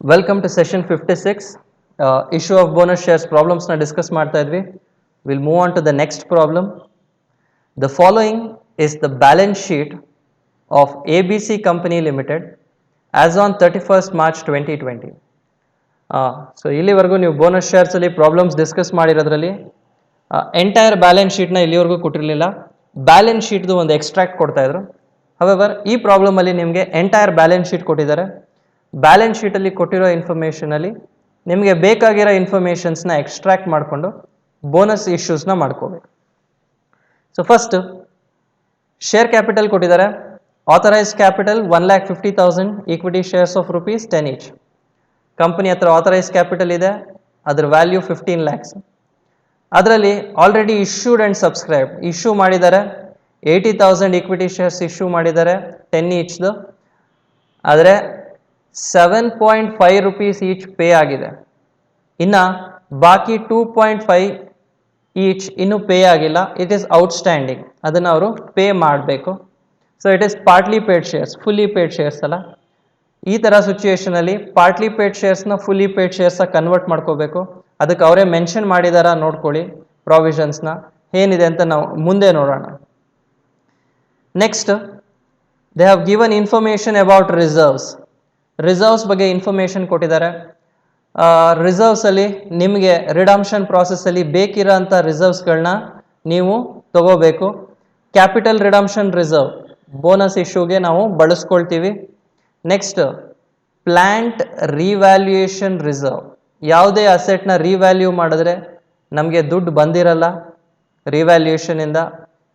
Welcome to session 56. Issue of bonus shares problems na discuss ಮಾಡ್ತಾ ಇದ್ವಿ. We'll move on to the next problem. The following is the balance sheet of ABC Company Limited as on 31st March 2020. So ಇಲ್ಲಿವರೆಗೂ ನೀವು bonus shares ಅಲ್ಲಿ problems discuss ಮಾಡಿರೋದ್ರಲ್ಲಿ entire balance ಶೀಟ್ನ ಇಲ್ಲಿವರೆಗೂ ಕೊಟ್ಟಿರಲಿಲ್ಲ. Balance ಶೀಟ್ದು ಒಂದು extract ಕೊಡ್ತಾ ಇದ್ರು. However ಈ problem ಅಲ್ಲಿ ನಿಮಗೆ ಎಂಟೈರ್ ಬ್ಯಾಲೆನ್ಸ್ ಶೀಟ್ ಕೊಟ್ಟಿದ್ದಾರೆ. ಬ್ಯಾಲೆನ್ಸ್ ಶೀಟಲ್ಲಿ ಕೊಟ್ಟಿರೋ ಇನ್ಫಾರ್ಮೇಷನಲ್ಲಿ ನಿಮಗೆ ಬೇಕಾಗಿರೋ ಇನ್ಫಾರ್ಮೇಷನ್ಸ್ನ ಎಕ್ಸ್ಟ್ರಾಕ್ಟ್ ಮಾಡಿಕೊಂಡು ಬೋನಸ್ ಇಶ್ಯೂಸ್ನ ಮಾಡ್ಕೋಬೇಕು. ಸೊ ಫಸ್ಟ್ ಶೇರ್ ಕ್ಯಾಪಿಟಲ್ ಕೊಟ್ಟಿದ್ದಾರೆ. Authorise capital 1,50,000 equity shares of ₹10 each. Company ಹತ್ರ ಆಥರೈಸ್ ಕ್ಯಾಪಿಟಲ್ ಇದೆ, ಅದರ ವ್ಯಾಲ್ಯೂ 15 lakhs. ಅದರಲ್ಲಿ already issued and subscribe issue ಮಾಡಿದ್ದಾರೆ. 80,000 ಈಕ್ವಿಟಿ ಶೇರ್ಸ್ ಇಶ್ಯೂ ಮಾಡಿದ್ದಾರೆ 10 ಈಚ್ದು. ಆದರೆ 7.5 rupees ಈಚ್ ಪೇ ಆಗಿದೆ. ಇನ್ನು ಬಾಕಿ 2.5 ಈಚ್ ಇನ್ನೂ ಪೇ ಆಗಿಲ್ಲ. It is outstanding. ಅದನ್ನು ಅವರು ಪೇ ಮಾಡಬೇಕು. So it is partly paid shares, fully paid shares ಅಲ್ಲ. ಈ ಥರ ಸಿಚುಯೇಷನಲ್ಲಿ ಪಾರ್ಟ್ಲಿ ಪೇಡ್ ಶೇರ್ಸ್ನ ಫುಲ್ಲಿ ಪೇಡ್ ಶೇರ್ಸ ಕನ್ವರ್ಟ್ ಮಾಡ್ಕೋಬೇಕು. ಅದಕ್ಕೆ ಅವರೇ ಮೆನ್ಷನ್ ಮಾಡಿದಾರ ನೋಡ್ಕೊಳ್ಳಿ ಪ್ರಾವಿಷನ್ಸ್ನ. ಏನಿದೆ ಅಂತ ನಾವು ಮುಂದೆ ನೋಡೋಣ. Next they have given information about reserves ಬಗ್ಗೆ ಇನ್ಫಾರ್ಮೇಷನ್ ಕೊಟ್ಟಿದ್ದಾರೆ. ರಿಸರ್ವ್ಸಲ್ಲಿ ನಿಮಗೆ ರಿಡಂಪ್ಷನ್ ಪ್ರಾಸೆಸ್ಸಲ್ಲಿ ಬೇಕಿರೋಂಥ ರಿಸರ್ವ್ಸ್ಗಳನ್ನ ನೀವು ತಗೋಬೇಕು. ಕ್ಯಾಪಿಟಲ್ ರಿಡಂಪ್ಷನ್ ರಿಸರ್ವ್ ಬೋನಸ್ ಇಶ್ಯೂಗೆ ನಾವು ಬಳಸ್ಕೊಳ್ತೀವಿ. Next plant revaluation reserve. ಯಾವುದೇ ಅಸೆಟ್ನ ರಿವ್ಯಾಲ್ಯೂ ಮಾಡಿದ್ರೆ ನಮಗೆ ದುಡ್ಡು ಬಂದಿರಲ್ಲ ರಿವ್ಯಾಲ್ಯೂಯೇಷನಿಂದ,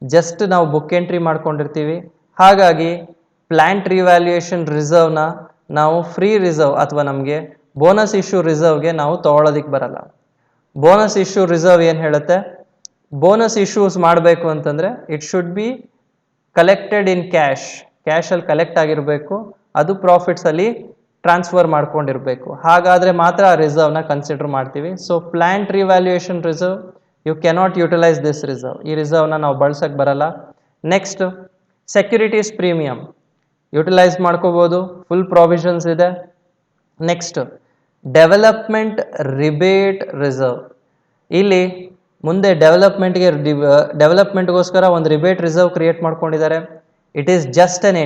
ಜಸ್ಟ್ ನಾವು ಬುಕ್ ಎಂಟ್ರಿ ಮಾಡ್ಕೊಂಡಿರ್ತೀವಿ. ಹಾಗಾಗಿ ಪ್ಲ್ಯಾಂಟ್ ರಿವ್ಯಾಲ್ಯೂಯೇಷನ್ ರಿಸರ್ವ್ನ ನಾವು ಫ್ರೀ ರಿಸರ್ವ್ ಅಥವಾ ನಮಗೆ ಬೋನಸ್ ಇಶ್ಯೂ ರಿಸರ್ವ್ಗೆ ನಾವು ತೊಗೊಳೋದಕ್ಕೆ ಬರಲ್ಲ. ಬೋನಸ್ ಇಶ್ಯೂ ರಿಸರ್ವ್ ಏನು ಹೇಳುತ್ತೆ, ಬೋನಸ್ ಇಶ್ಯೂಸ್ ಮಾಡಬೇಕು ಅಂತಂದರೆ it should be collected in ಕ್ಯಾಶಲ್ಲಿ ಕಲೆಕ್ಟ್ ಆಗಿರಬೇಕು. ಅದು ಪ್ರಾಫಿಟ್ಸಲ್ಲಿ ಟ್ರಾನ್ಸ್ಫರ್ ಮಾಡ್ಕೊಂಡಿರಬೇಕು. ಹಾಗಾದರೆ ಮಾತ್ರ ಆ ರಿಸರ್ವ್ನ ಕನ್ಸಿಡರ್ ಮಾಡ್ತೀವಿ. So plant revaluation reserve you cannot utilise this reserve. ಈ ರಿಸರ್ವ್ನ ನಾವು ಬಳಸೋಕ್ಕೆ ಬರಲ್ಲ. ನೆಕ್ಸ್ಟ್ ಸೆಕ್ಯೂರಿಟೀಸ್ ಪ್ರೀಮಿಯಂ ಯುಟಿಲೈಸ್ ಮಾಡ್ಕೋಬೋದು, ಫುಲ್ ಪ್ರಾವಿಷನ್ಸ್ ಇದೆ. Next development rebate reserve. ಇಲ್ಲಿ ಮುಂದೆ ಡೆವಲಪ್ಮೆಂಟ್ಗೋಸ್ಕರ ಒಂದು ರಿಬೇಟ್ ರಿಸರ್ವ್ ಕ್ರಿಯೇಟ್ ಮಾಡ್ಕೊಂಡಿದ್ದಾರೆ. ಇಟ್ ಈಸ್ ಜಸ್ಟ್ ಎನ್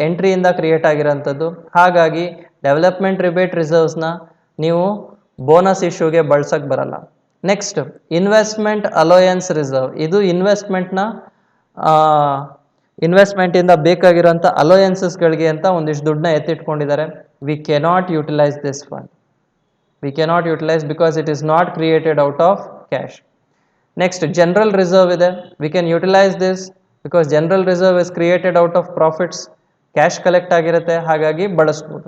ಎಂಟ್ರಿಯಿಂದ ಕ್ರಿಯೇಟ್ ಆಗಿರೋಂಥದ್ದು. ಹಾಗಾಗಿ ಡೆವಲಪ್ಮೆಂಟ್ ರಿಬೇಟ್ ರಿಸರ್ವ್ಸ್ನ ನೀವು ಬೋನಸ್ ಇಶ್ಯೂಗೆ ಬಳಸೋಕ್ಕೆ ಬರಲ್ಲ. Next investment allowance reserve. ಇದು ಇನ್ವೆಸ್ಟ್ಮೆಂಟಿಂದ ಬೇಕಾಗಿರೋಂಥ ಅಲೋಯನ್ಸಸ್ಗಳಿಗೆ ಅಂತ ಒಂದಿಷ್ಟು ದುಡ್ಡನ್ನ ಎತ್ತಿಟ್ಕೊಂಡಿದ್ದಾರೆ. We cannot utilise this fund. We cannot utilise because it is not created out of cash. Next general reserve ಇದೆ. We can utilise this because general reserve is created out of profits. Cash collect ಆಗಿರುತ್ತೆ, ಹಾಗಾಗಿ ಬಳಸ್ಬೋದು.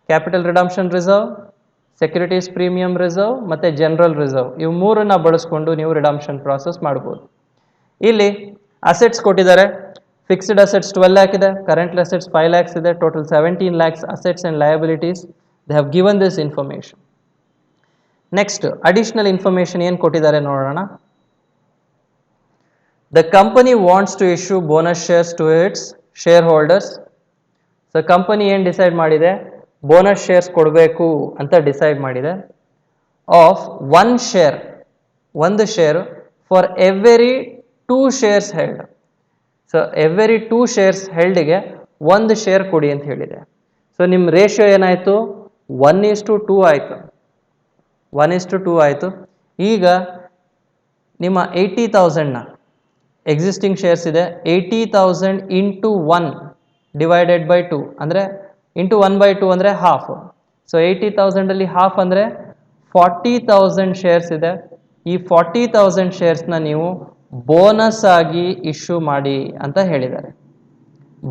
Capital redemption reserve, securities premium reserve ಮತ್ತು general reserve, ಇವು ಮೂರನ್ನು ಬಳಸ್ಕೊಂಡು ನೀವು redemption process ಮಾಡ್ಬೋದು. ಇಲ್ಲಿ ಅಸೆಟ್ಸ್ ಕೊಟ್ಟಿದ್ದಾರೆ. ಫಿಕ್ಸ್ಡ್ ಅಸೆಟ್ಸ್ 12 lakh ಇದೆ, ಕರೆಂಟ್ ಅಸೆಟ್ಸ್ 5 lakhs ಇದೆ, total 17 lakhs assets and liabilities. They have given this information. Next additional information ಏನು ಕೊಟ್ಟಿದ್ದಾರೆ ನೋಡೋಣ. The company wants to issue bonus shares to its shareholders. So company ಏನು decide ಮಾಡಿದೆ, bonus shares ಕೊಡಬೇಕು ಅಂತ decide ಮಾಡಿದೆ. Of ಒಂದು share for every 2 shares held. So every 2 shares ಹೆಲ್ಡಿಗೆ ಒಂದು ಶೇರ್ ಕೊಡಿ ಅಂತ ಹೇಳಿದೆ. ಸೊ ನಿಮ್ಮ ರೇಷಿಯೋ ಏನಾಯಿತು, 1:2 ಆಯಿತು. 1:2 ಆಯಿತು. ಈಗ ನಿಮ್ಮ 80,000ನ ಎಕ್ಸಿಸ್ಟಿಂಗ್ ಶೇರ್ಸ್ ಇದೆ, 80,000 ಇಂಟು 1 ಡಿವೈಡೆಡ್ ಬೈ 2 ಅಂದರೆ ಇಂಟು 1/2 ಅಂದರೆ ಹಾಫ್. ಸೊ 80,000ಅಲ್ಲಿ ಹಾಫ್ ಅಂದರೆ 40,000 ಶೇರ್ಸ್ ಇದೆ. ಈ 40,000 ಶೇರ್ಸ್ನ ನೀವು ಬೋನಸ್ ಆಗಿ ಇಶ್ಯೂ ಮಾಡಿ ಅಂತ ಹೇಳಿದ್ದಾರೆ.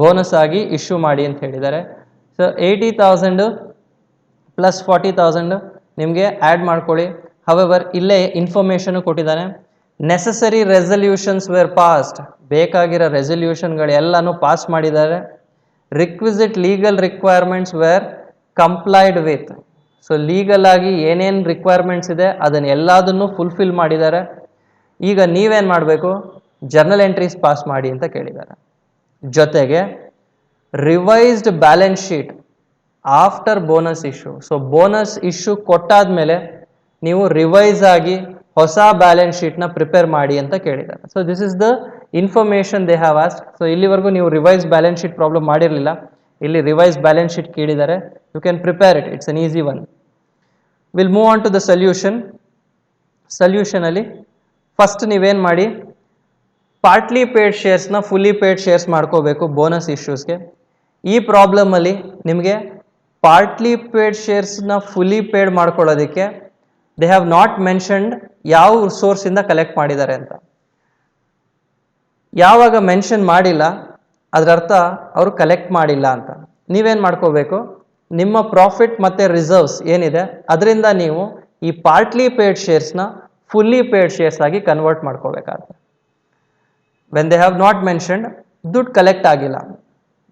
ಬೋನಸ್ ಆಗಿ ಇಶ್ಯೂ ಮಾಡಿ ಅಂತ ಹೇಳಿದ್ದಾರೆ. ಸೊ 80,000 ಪ್ಲಸ್ 40,000 ನಿಮಗೆ ಆ್ಯಡ್ ಮಾಡ್ಕೊಳ್ಳಿ. ಹವೆವರ್ ಇಲ್ಲೇ ಇನ್ಫಾರ್ಮೇಷನು ಕೊಟ್ಟಿದ್ದಾನೆ. Necessary resolutions were passed. ಬೇಕಾಗಿರೋ ರೆಸಲ್ಯೂಷನ್ಗಳೆಲ್ಲನೂ ಪಾಸ್ ಮಾಡಿದ್ದಾರೆ. Requisite legal requirements were complied with. So legal ಆಗಿ ಏನೇನು ರಿಕ್ವೈರ್ಮೆಂಟ್ಸ್ ಇದೆ ಅದನ್ನೆಲ್ಲದನ್ನು ಫುಲ್ಫಿಲ್ ಮಾಡಿದ್ದಾರೆ. ಈಗ ನೀವೇನು ಮಾಡಬೇಕು, ಜರ್ನಲ್ ಎಂಟ್ರೀಸ್ ಪಾಸ್ ಮಾಡಿ ಅಂತ ಕೇಳಿದ್ದಾರೆ. ಜೊತೆಗೆ revised balance sheet after bonus issue. So bonus issue ಕೊಟ್ಟಾದ್ಮೇಲೆ ನೀವು ರಿವೈಸ್ ಆಗಿ ಹೊಸ ಬ್ಯಾಲೆನ್ಸ್ ಶೀಟ್ನ ಪ್ರಿಪೇರ್ ಮಾಡಿ ಅಂತ ಕೇಳಿದ್ದಾರೆ. So this is the information they have ask. So ಇಲ್ಲಿವರೆಗೂ ನೀವು ರಿವೈಸ್ ಬ್ಯಾಲೆನ್ಸ್ ಶೀಟ್ ಪ್ರಾಬ್ಲಮ್ ಮಾಡಿರಲಿಲ್ಲ, ಇಲ್ಲಿ ರಿವೈಸ್ ಬ್ಯಾಲೆನ್ಸ್ ಶೀಟ್ ಕೇಳಿದ್ದಾರೆ. You can prepare it, it's an easy one. Will move on to the solution. ಸೊಲ್ಯೂಷನಲ್ಲಿ first ನೀವೇನು ಮಾಡಿ, partly paid ಶೇರ್ಸ್ನ fully paid shares ಮಾಡ್ಕೋಬೇಕು ಬೋನಸ್ ಇಶ್ಯೂಸ್ಗೆ. ಈ ಪ್ರಾಬ್ಲಮಲ್ಲಿ ನಿಮಗೆ ಪಾರ್ಟ್ಲಿ ಪೇಡ್ ಶೇರ್ಸ್ನ ಫುಲ್ಲಿ ಪೇಡ್ ಮಾಡ್ಕೊಳ್ಳೋದಕ್ಕೆ ದೇ ಹ್ಯಾವ್ ನಾಟ್ ಮೆನ್ಷನ್ಡ್ ಯಾವ ಸೋರ್ಸಿಂದ ಕಲೆಕ್ಟ್ ಮಾಡಿದ್ದಾರೆ ಅಂತ. ಯಾವಾಗ ಮೆನ್ಷನ್ ಮಾಡಿಲ್ಲ ಅದರ ಅರ್ಥ ಅವರು ಕಲೆಕ್ಟ್ ಮಾಡಿಲ್ಲ ಅಂತ. ನೀವೇನು ಮಾಡ್ಕೋಬೇಕು, ನಿಮ್ಮ ಪ್ರಾಫಿಟ್ ಮತ್ತು ರಿಸರ್ವ್ಸ್ ಏನಿದೆ ಅದರಿಂದ ನೀವು ಈ ಪಾರ್ಟ್ಲಿ ಪೇಡ್ ಶೇರ್ಸ್ನ ಫುಲ್ಲಿ ಪೇಡ್ ಶೇರ್ಸ್ ಆಗಿ ಕನ್ವರ್ಟ್ ಮಾಡ್ಕೋಬೇಕಾಗುತ್ತೆ. When they have not mentioned, ದುಡ್ಡು ಕಲೆಕ್ಟ್ ಆಗಿಲ್ಲ.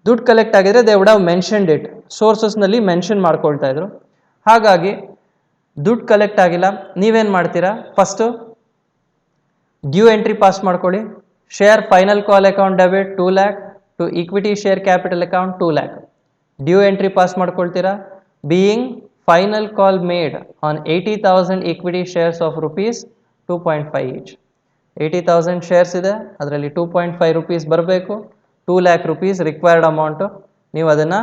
ದುಡ್ಡು ಕಲೆಕ್ಟ್ ಆಗಿದ್ರೆ they would have mentioned it, ಸೋರ್ಸಸ್ನಲ್ಲಿ ಮೆನ್ಷನ್ ಮಾಡ್ಕೊಳ್ತಾ ಇದ್ರು. ಹಾಗಾಗಿ ದುಡ್ಡು ಕಲೆಕ್ಟ್ ಆಗಿಲ್ಲ, ನೀವೇನು ಮಾಡ್ತೀರಾ, ಫಸ್ಟು ಡ್ಯೂ ಎಂಟ್ರಿ ಪಾಸ್ ಮಾಡ್ಕೊಳ್ಳಿ. Share final call account debit 2 lakh to equity share capital account 2 lakh. Due entry pass ಮಾಡ್ಕೊಳ್ತೀರಾ. Being final call made on 80,000 equity shares of rupees 2.5 each. 80,000 shares ಇದೆ, ಅದರಲ್ಲಿ 2.5 rupees ಬರಬೇಕು. 2 lakh rupees required amount, ನೀವು ಅದನ್ನು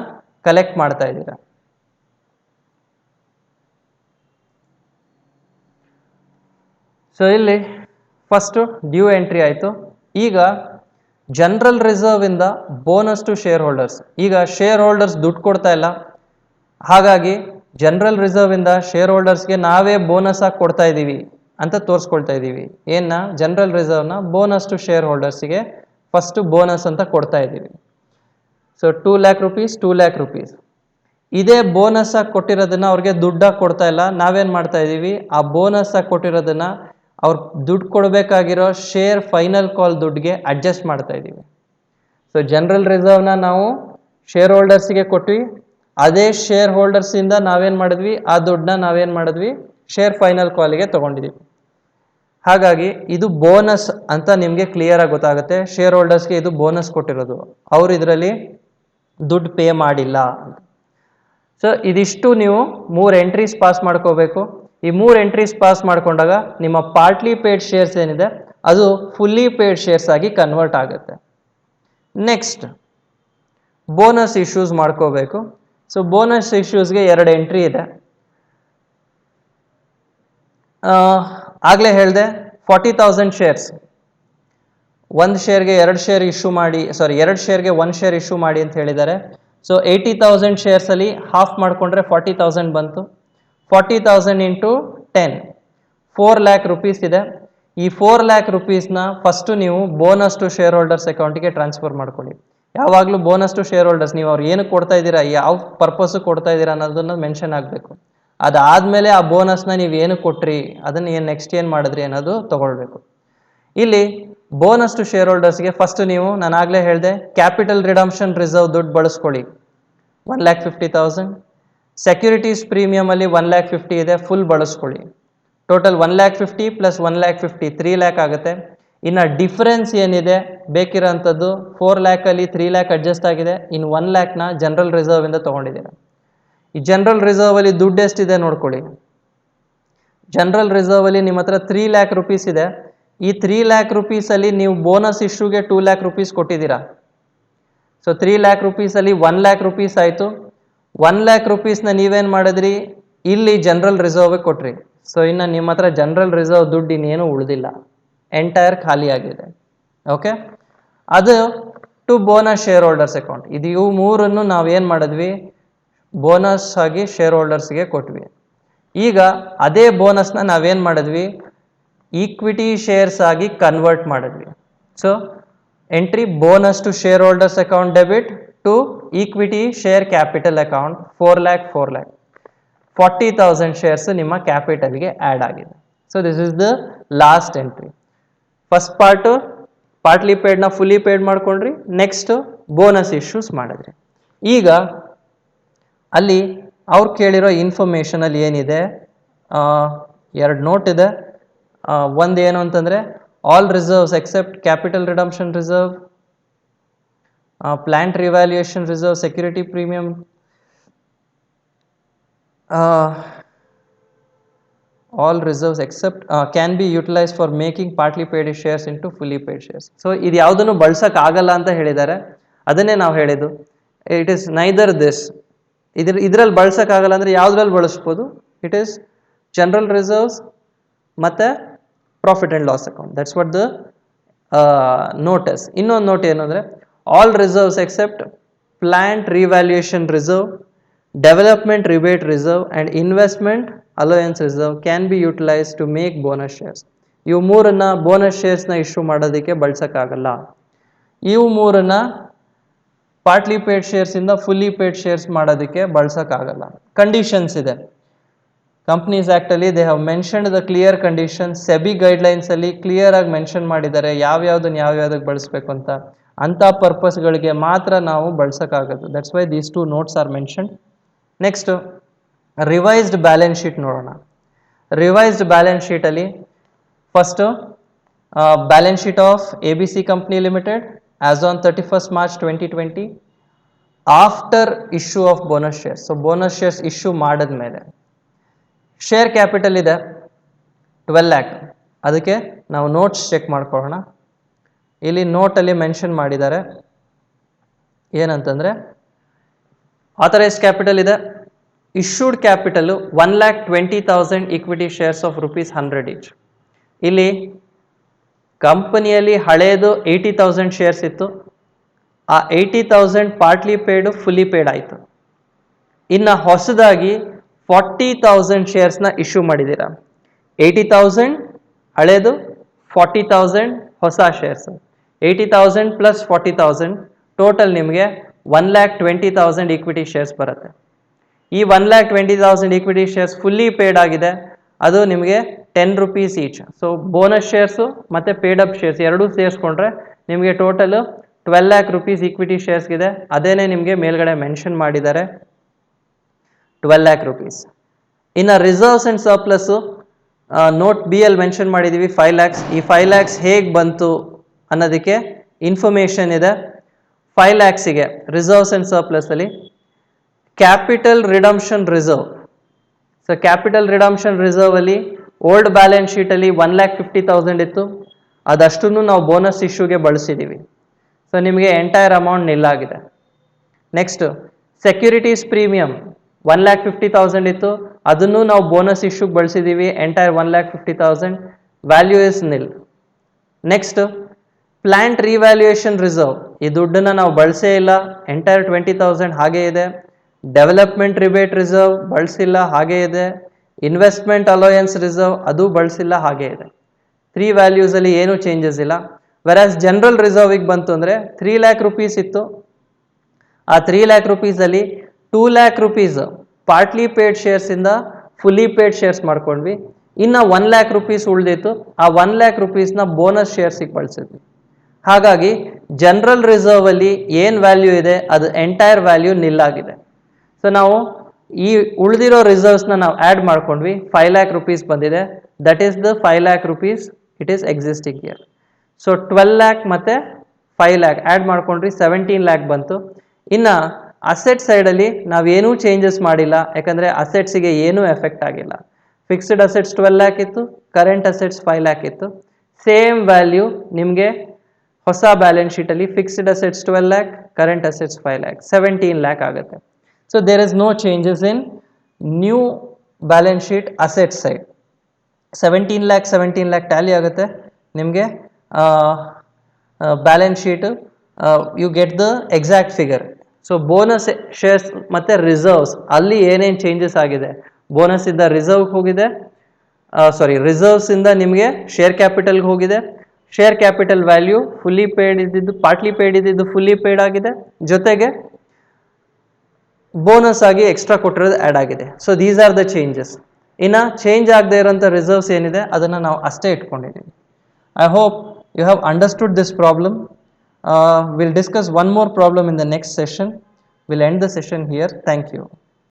collect ಮಾಡ್ತಾ ಇದ್ದೀರಾ. So ಇಲ್ಲಿ first due entry ಆಯಿತು. ಈಗ ಜನರಲ್ ರಿಸರ್ವ್ ಇಂದ ಬೋನಸ್ ಟು ಶೇರ್ ಹೋಲ್ಡರ್ಸ್. ಈಗ ಶೇರ್ ಹೋಲ್ಡರ್ಸ್ ದುಡ್ಡು ಕೊಡ್ತಾ ಇಲ್ಲ, ಹಾಗಾಗಿ ಜನರಲ್ ರಿಸರ್ವ್ ಇಂದ ಶೇರ್ ಹೋಲ್ಡರ್ಸ್ಗೆ ನಾವೇ ಬೋನಸ್ ಆಗಿ ಕೊಡ್ತಾ ಇದ್ದೀವಿ ಅಂತ ತೋರಿಸ್ಕೊಳ್ತಾ ಇದ್ದೀವಿ. ಏನ, ಜನರಲ್ ರಿಸರ್ವ್ನ ಬೋನಸ್ ಟು ಶೇರ್ ಹೋಲ್ಡರ್ಸಿಗೆ ಫಸ್ಟು ಬೋನಸ್ ಅಂತ ಕೊಡ್ತಾ ಇದ್ದೀವಿ. So 2 lakh rupees 2 lakh rupees. ಇದೇ ಬೋನಸ್ ಆಗಿ ಕೊಟ್ಟಿರೋದನ್ನ ಅವ್ರಿಗೆ ದುಡ್ಡಾಗಿ ಕೊಡ್ತಾ ಇಲ್ಲ, ನಾವೇನು ಮಾಡ್ತಾ ಇದ್ದೀವಿ, ಆ ಬೋನಸ್ ಆಗಿ ಕೊಟ್ಟಿರೋದನ್ನ ಅವ್ರು ದುಡ್ಡು ಕೊಡಬೇಕಾಗಿರೋ ಶೇರ್ ಫೈನಲ್ ಕಾಲ್ ದುಡ್ಡಿಗೆ ಅಡ್ಜಸ್ಟ್ ಮಾಡ್ತಾ ಇದ್ದೀವಿ. ಸೊ ಜನರಲ್ ರಿಸರ್ವ್ನ ನಾವು ಶೇರ್ ಹೋಲ್ಡರ್ಸಿಗೆ ಕೊಟ್ವಿ, ಅದೇ ಶೇರ್ ಹೋಲ್ಡರ್ಸಿಂದ ನಾವೇನು ಮಾಡಿದ್ವಿ, ಆ ದುಡ್ಡನ್ನ ನಾವೇನು ಮಾಡಿದ್ವಿ, ಶೇರ್ ಫೈನಲ್ ಕಾಲಿಗೆ ತೊಗೊಂಡಿದ್ದೀವಿ. ಹಾಗಾಗಿ ಇದು ಬೋನಸ್ ಅಂತ ನಿಮಗೆ ಕ್ಲಿಯರಾಗಿ ಗೊತ್ತಾಗುತ್ತೆ. ಶೇರ್ ಹೋಲ್ಡರ್ಸ್ಗೆ ಇದು ಬೋನಸ್ ಕೊಟ್ಟಿರೋದು, ಅವರು ಇದರಲ್ಲಿ ದುಡ್ಡು ಪೇ ಮಾಡಿಲ್ಲ ಅಂತ. ಸೊ ಇದಿಷ್ಟು ನೀವು 3 ಎಂಟ್ರೀಸ್ ಪಾಸ್ ಮಾಡ್ಕೋಬೇಕು. ಈ 3 ಎಂಟ್ರೀಸ್ ಪಾಸ್ ಮಾಡ್ಕೊಂಡಾಗ ನಿಮ್ಮ ಪಾರ್ಟ್ಲಿ ಪೇಡ್ ಶೇರ್ಸ್ ಏನಿದೆ ಅದು ಫುಲ್ಲಿ ಪೇಡ್ ಶೇರ್ಸ್ ಆಗಿ ಕನ್ವರ್ಟ್ ಆಗುತ್ತೆ. ನೆಕ್ಸ್ಟ್ ಬೋನಸ್ ಇಶ್ಯೂಸ್ ಮಾಡ್ಕೋಬೇಕು. ಸೊ ಬೋನಸ್ ಇಶ್ಯೂಸ್ಗೆ 2 ಎಂಟ್ರಿ ಇದೆ. ಆಗಲೇ ಹೇಳಿದೆ 40,000 ಶೇರ್ಸ್, 1 ಶೇರ್ಗೆ 2 ಶೇರ್ ಇಶ್ಯೂ ಮಾಡಿ, 2 ಶೇರ್ಗೆ 1 ಶೇರ್ ಇಶ್ಯೂ ಮಾಡಿ ಅಂತ ಹೇಳಿದ್ದಾರೆ. ಸೊ 80,000 ಶೇರ್ಸಲ್ಲಿ ಹಾಫ್ ಮಾಡಿಕೊಂಡ್ರೆ 40,000 ಬಂತು. 40,000 ಇಂಟು 10 4 lakh rupees ಇದೆ. ಈ 4 lakh rupeesನ ಫಸ್ಟು ನೀವು ಬೋನಸ್ ಟು ಶೇರ್ ಹೋಲ್ಡರ್ಸ್ ಅಕೌಂಟಿಗೆ ಟ್ರಾನ್ಸ್ಫರ್ ಮಾಡ್ಕೊಳ್ಳಿ. ಯಾವಾಗಲೂ ಬೋನಸ್ ಟು ಶೇರ್ ಹೋಲ್ಡರ್ಸ್ ನೀವು ಅವ್ರು ಏನು ಕೊಡ್ತಾ ಇದ್ದೀರಾ, ಯಾವ ಪರ್ಪಸ್ಸು ಕೊಡ್ತಾ ಇದ್ದೀರಾ ಅನ್ನೋದನ್ನ ಮೆನ್ಷನ್ ಆಗಬೇಕು. ಅದಾದಮೇಲೆ ಆ ಬೋನಸ್ನ ನೀವು ಏನು ಕೊಟ್ರಿ, ಅದನ್ನು ನೆಕ್ಸ್ಟ್ ಏನು ಮಾಡಿದ್ರಿ ಅನ್ನೋದು ತೊಗೊಳ್ಬೇಕು. ಇಲ್ಲಿ ಬೋನಸ್ ಟು ಶೇರ್ ಹೋಲ್ಡರ್ಸ್ಗೆ ಫಸ್ಟ್ ನೀವು, ನಾನು ಆಗಲೇ ಹೇಳಿದೆ, ಕ್ಯಾಪಿಟಲ್ ರಿಡಂಪ್ಷನ್ ರಿಸರ್ವ್ ದುಡ್ಡು ಬಳಸ್ಕೊಳ್ಳಿ 1,50,000. ಸೆಕ್ಯೂರಿಟೀಸ್ ಪ್ರೀಮಿಯಮಲ್ಲಿ 1,50,000 ಇದೆ, ಫುಲ್ ಬಳಸ್ಕೊಳ್ಳಿ. ಟೋಟಲ್ 1,50,000 ಪ್ಲಸ್ 1,50,000 3 lakh ಆಗುತ್ತೆ. ಇನ್ನು ಡಿಫರೆನ್ಸ್ ಏನಿದೆ ಬೇಕಿರೋಂಥದ್ದು 4 lakhಲ್ಲಿ 3 lakh ಅಡ್ಜಸ್ಟ್ ಆಗಿದೆ, ಇನ್ನು 1 lakhನ ಜನರಲ್ ರಿಸರ್ವಿಂದ ತೊಗೊಂಡಿದ್ದೀರಾ. ಈ ಜನರಲ್ ರಿಸರ್ವಲ್ಲಿ ದುಡ್ಡು ಎಷ್ಟಿದೆ ನೋಡ್ಕೊಳ್ಳಿ. ಜನರಲ್ ರಿಸರ್ವಲ್ಲಿ ನಿಮ್ಮ ಹತ್ರ 3 lakh rupees ಇದೆ. ಈ 3 lakh rupeesಲ್ಲಿ ನೀವು ಬೋನಸ್ ಇಶ್ಯೂಗೆ 2 lakh rupees ಕೊಟ್ಟಿದ್ದೀರಾ. ಸೊ 3 lakh rupeesಲ್ಲಿ 1 lakh rupees ಆಯಿತು. 1 lakh rupeesನ ನೀವೇನು ಮಾಡಿದ್ರಿ, ಇಲ್ಲಿ ಜನರಲ್ ರಿಸರ್ವ್ಗೆ ಕೊಟ್ರಿ. ಸೊ ಇನ್ನು ನಿಮ್ಮ ಹತ್ರ ಜನರಲ್ ರಿಸರ್ವ್ ದುಡ್ಡು ಇನ್ನೇನು ಉಳಿದಿಲ್ಲ, ಎಂಟೈರ್ ಖಾಲಿ ಆಗಿದೆ. ಓಕೆ, ಅದು to bonus share holders account. ಇದು ಇವು ಮೂರನ್ನು ನಾವೇನು ಮಾಡಿದ್ವಿ, ಬೋನಸ್ ಆಗಿ ಶೇರ್ ಹೋಲ್ಡರ್ಸ್ಗೆ ಕೊಟ್ವಿ. ಈಗ ಅದೇ ಬೋನಸ್ನ ನಾವೇನು ಮಾಡಿದ್ವಿ, ಈಕ್ವಿಟಿ ಶೇರ್ಸ್ ಆಗಿ ಕನ್ವರ್ಟ್ ಮಾಡಿದ್ವಿ. So entry bonus to share holders account debit to equity share capital account 4 lakh 4 lakh. 40,000 shares ನಿಮ್ಮ ಕ್ಯಾಪಿಟಲ್ಗೆ ಆ್ಯಡ್ ಆಗಿದೆ. So this is the last entry. First part partly ಪೇಡ್ನ ಫುಲ್ಲಿ ಪೇಡ್ ಮಾಡ್ಕೊಂಡ್ರಿ, next bonus issues ಮಾಡಿದ್ರಿ. ಈಗ ಅಲ್ಲಿ ಅವ್ರು ಕೇಳಿರೋ ಇನ್ಫಾರ್ಮೇಷನಲ್ಲಿ ಏನಿದೆ, 2 ನೋಟ್ ಇದೆ. ಒಂದು ಏನು ಅಂತಂದರೆ all reserves except capital redemption reserve, plant revaluation reserve, security premium all reserves except can be utilized for making partly paid shares into fully paid shares. So ಇದು ಯಾವುದನ್ನು ಬಳಸಕ್ ಆಗಲ್ಲ ಅಂತ ಹೇಳಿದ್ದಾರೆ, ಅದನ್ನೇ ನಾವು ಹೇಳಿದ್ದು. ಇಟ್ ಇಸ್ ನೈದರ್ ದಿಸ್, ಇದರಲ್ಲಿ ಬಳಸಕ್ ಆಗಲ್ಲ ಅಂದ್ರೆ ಯಾವ್ದ್ರಲ್ಲಿ ಬಳಸ್ಬೋದು? ಇಟ್ ಈಸ್ ಜನರಲ್ ರಿಸರ್ವ್ಸ್ ಮತ್ತೆ profit and loss account. That's what the notice. ಇನ್ನೊಂದು ನೋಟ್ ಏನು ಅಂದ್ರೆ, all reserves except plant revaluation reserve, development rebate reserve and investment allowance reserve can be utilise to make bonus shares. ಇವು ಮೂರನ್ನ bonus ಶೇರ್ಸ್ನ issue ಮಾಡೋದಕ್ಕೆ ಬಳಸಕ್ಕಾಗಲ್ಲ. ಇವು ಮೂರನ್ನ ಪಾರ್ಟ್ಲಿ ಪೇಡ್ ಶೇರ್ಸ್ ಇಂದ ಫುಲ್ಲಿ ಪೇಡ್ ಶೇರ್ಸ್ ಮಾಡೋದಕ್ಕೆ ಬಳಸಕ್ಕಾಗಲ್ಲ. ಕಂಡೀಷನ್ಸ್ ಇದೆ ಕಂಪ್ನೀಸ್ ಆಕ್ಟ್ ಅಲ್ಲಿ. They have mentioned the clear conditions. SEBI guidelines ಅಲ್ಲಿ ಕ್ಲಿಯರ್ ಆಗಿ ಮೆನ್ಷನ್ ಮಾಡಿದ್ದಾರೆ ಯಾವ್ಯಾವ್ದಕ್ಕೆ ಬಳಸಬೇಕು ಅಂತ ಪರ್ಪಸ್ಗಳಿಗೆ ಮಾತ್ರ ನಾವು ಬಳಸಕ್ಕಾಗದು. That's why these two notes are mentioned. Next revised balance sheet ನೋಡೋಣ. ರಿವೈಸ್ಡ್ ಬ್ಯಾಲೆನ್ಸ್ ಶೀಟ್ ಅಲ್ಲಿ first balance sheet of ABC company limited as on 31st March 2020 after issue of bonus shares. So bonus shares issue ಮಾಡಿದ್ಮೇಲೆ share capital ಇದೆ 12 lakh. ಅದಕ್ಕೆ ನಾವು notes check ಮಾಡ್ಕೊಳ್ಳೋಣ. ಇಲ್ಲಿ ನೋಟಲ್ಲಿ mention ಮಾಡಿದ್ದಾರೆ ಏನಂತಂದ್ರೆ, ಆಥರೈಸ್ಡ್ ಕ್ಯಾಪಿಟಲ್ ಇದೆ, issued capital 1,20,000 equity shares of ₹100 each. ಇಲ್ಲಿ ಕಂಪನಿಯಲ್ಲಿ ಹಳೇದು 80,000 ಶೇರ್ಸ್ ಇತ್ತು. ಆ 80,000 ಪಾರ್ಟ್ಲಿ ಪೇಡು ಫುಲ್ಲಿ ಪೇಡ್ ಆಯಿತು. ಇನ್ನು ಹೊಸದಾಗಿ 40,000 ಶೇರ್ಸ್ನ ಇಶ್ಯೂ ಮಾಡಿದ್ದೀರಾ. 80,000 ಹಳೇದು, 40,000 ಹೊಸ ಶೇರ್ಸ್. 80,000 ಪ್ಲಸ್ 40,000 ಟೋಟಲ್ ನಿಮಗೆ 1,20,000 ಈಕ್ವಿಟಿ ಶೇರ್ಸ್ ಬರುತ್ತೆ. ಈ 1,20,000 ಈಕ್ವಿಟಿ ಶೇರ್ಸ್ ಫುಲ್ಲಿ ಪೇಡ್ ಆಗಿದೆ. ಅದು ನಿಮಗೆ ₹10 ಈಚ್. ಸೊ ಬೋನಸ್ ಶೇರ್ಸು ಮತ್ತು ಪೇಡ್ ಅಪ್ ಶೇರ್ಸ್ ಎರಡೂ ಸೇರಿಸ್ಕೊಂಡ್ರೆ ನಿಮಗೆ ಟೋಟಲು ₹12 lakh ಈಕ್ವಿಟಿ ಶೇರ್ಸ್ಗಿದೆ. ಅದೇನೇ ನಿಮಗೆ ಮೇಲ್ಗಡೆ ಮೆನ್ಷನ್ ಮಾಡಿದ್ದಾರೆ, ₹12 lakh. ಇನ್ನು ರಿಸರ್ವ್ಸ್ ಆ್ಯಂಡ್ ಸರ್ಪ್ಲಸ್ಸು ನೋಟ್ ಬಿ ಅಲ್ಲಿ ಮೆನ್ಷನ್ ಮಾಡಿದ್ದೀವಿ 5 lakhs. ಈ 5 lakhs ಹೇಗೆ ಬಂತು ಅನ್ನೋದಕ್ಕೆ ಇನ್ಫಾರ್ಮೇಷನ್ ಇದೆ. 5 lakhsಗೆ ರಿಸರ್ವ್ಸ್ ಆ್ಯಂಡ್ ಸರ್ಪ್ಲಸ್ ಅಲ್ಲಿ capital redemption reserve. So capital redemption reserve ಅಲ್ಲಿ ಓಲ್ಡ್ ಬ್ಯಾಲೆನ್ಸ್ ಶೀಟಲ್ಲಿ 1,50,000 ಇತ್ತು. ಅದಷ್ಟನ್ನು ನಾವು ಬೋನಸ್ ಇಶ್ಯೂಗೆ ಬಳಸಿದ್ದೀವಿ. ಸೊ ನಿಮಗೆ ಎಂಟೈರ್ ಅಮೌಂಟ್ ನಿಲ್ಲಾಗಿದೆ. ನೆಕ್ಸ್ಟ್ ಸೆಕ್ಯೂರಿಟೀಸ್ ಪ್ರೀಮಿಯಂ 1,50,000 ಇತ್ತು. ಅದನ್ನು ನಾವು ಬೋನಸ್ ಇಶ್ಯೂಗೆ ಬಳಸಿದ್ದೀವಿ. Entire 1,50,000 value is nil. Next plant revaluation reserve, ಈ ದುಡ್ಡನ್ನು ನಾವು ಬಳಸೇ ಇಲ್ಲ, ಎಂಟೈರ್ 20,000 ಹಾಗೇ ಇದೆ. ಡೆವಲಪ್ಮೆಂಟ್ ರಿಬೇಟ್ ರಿಸರ್ವ್ ಬಳಸಿಲ್ಲ, ಹಾಗೇ ಇದೆ. ಇನ್ವೆಸ್ಟ್ಮೆಂಟ್ ಅಲೋಯನ್ಸ್ ರಿಸರ್ವ್ ಅದು ಬಳಸಿಲ್ಲ, ಹಾಗೇ ಇದೆ. 3 ವ್ಯಾಲ್ಯೂಸಲ್ಲಿ ಏನೂ ಚೇಂಜಸ್ ಇಲ್ಲ. ವೆರಾಸ್ ಜನರಲ್ ರಿಸರ್ವಿಗೆ ಬಂತು ಅಂದರೆ ₹3 lakh ಇತ್ತು. ಆ ₹3 lakh ಅಲ್ಲಿ ₹2 lakh ಪಾರ್ಟ್ಲಿ ಪೇಡ್ ಶೇರ್ಸಿಂದ ಫುಲ್ಲಿ ಪೇಡ್ ಶೇರ್ಸ್ ಮಾಡ್ಕೊಂಡ್ವಿ. ಇನ್ನು ₹1 lakh ಉಳಿದಿತ್ತು. ಆ ₹1 lakh ಬೋನಸ್ ಶೇರ್ಸಿಗೆ ಬಳಸಿದ್ವಿ. ಹಾಗಾಗಿ ಜನರಲ್ ರಿಸರ್ವ್ ಅಲ್ಲಿ ಏನು ವ್ಯಾಲ್ಯೂ ಇದೆ ಅದು ಎಂಟೈರ್ ವ್ಯಾಲ್ಯೂ ನಿಲ್ ಆಗಿದೆ. ಸೊ ನಾವು ಈ ಉಳಿದಿರೋ ರಿಸರ್ವ್ಸ್ನ ನಾವು ಆ್ಯಡ್ ಮಾಡ್ಕೊಂಡ್ವಿ. ₹5 lakh ಬಂದಿದೆ. That is the ₹5 lakh it is existing year. So 12 lakh ಮತ್ತು 5 lakh ಆ್ಯಡ್ ಮಾಡ್ಕೊಂಡ್ರಿ, 17 lakh ಬಂತು. ಇನ್ನು ಅಸೆಟ್ ಸೈಡಲ್ಲಿ ನಾವೇನೂ ಚೇಂಜಸ್ ಮಾಡಿಲ್ಲ, ಯಾಕಂದರೆ ಅಸೆಟ್ಸಿಗೆ ಏನೂ ಎಫೆಕ್ಟ್ ಆಗಿಲ್ಲ. ಫಿಕ್ಸ್ಡ್ ಅಸೆಟ್ಸ್ 12 lakh ಇತ್ತು, ಕರೆಂಟ್ ಅಸೆಟ್ಸ್ 5 lakh ಇತ್ತು. ಸೇಮ್ ವ್ಯಾಲ್ಯೂ ನಿಮಗೆ ಹೊಸ ಬ್ಯಾಲೆನ್ಸ್ ಶೀಟಲ್ಲಿ fixed assets 12 lakh, current assets 5 lakh, 17 lakh ಆಗುತ್ತೆ. So there is no changes in new balance sheet asset side. 17 lakh tally ಆಗುತ್ತೆ ನಿಮಗೆ balance sheet. You get the exact figure. So bonus shares ಮತ್ತು reserves ಅಲ್ಲಿ ಏನೇನು changes ಆಗಿದೆ, bonus ಇಂದ ರಿಸರ್ವ್ಗೆ ಹೋಗಿದೆ, reserves ಇಂದ ನಿಮಗೆ ಶೇರ್ ಕ್ಯಾಪಿಟಲ್ಗೆ ಹೋಗಿದೆ. Share capital value fully paid ಇದ್ದಿದ್ದು ಪಾರ್ಟ್ಲಿ ಪೇಡ್ ಇದ್ದಿದ್ದು ಫುಲ್ಲಿ ಪೇಡ್ ಆಗಿದೆ, ಜೊತೆಗೆ ಬೋನಸ್ ಆಗಿ ಎಕ್ಸ್ಟ್ರಾ ಕೊಟ್ಟಿರೋದು ಆ್ಯಡ್ ಆಗಿದೆ. So these are the changes. ಇನ್ನು ಚೇಂಜ್ ಆಗದೆ ಇರೋಂಥ ರಿಸರ್ವ್ಸ್ ಏನಿದೆ ಅದನ್ನು ನಾವು ಅಷ್ಟೇ ಇಟ್ಕೊಂಡಿದ್ದೀವಿ. I hope you have understood this problem. Will discuss one more problem in the next session. We'll end the session here. Thank you.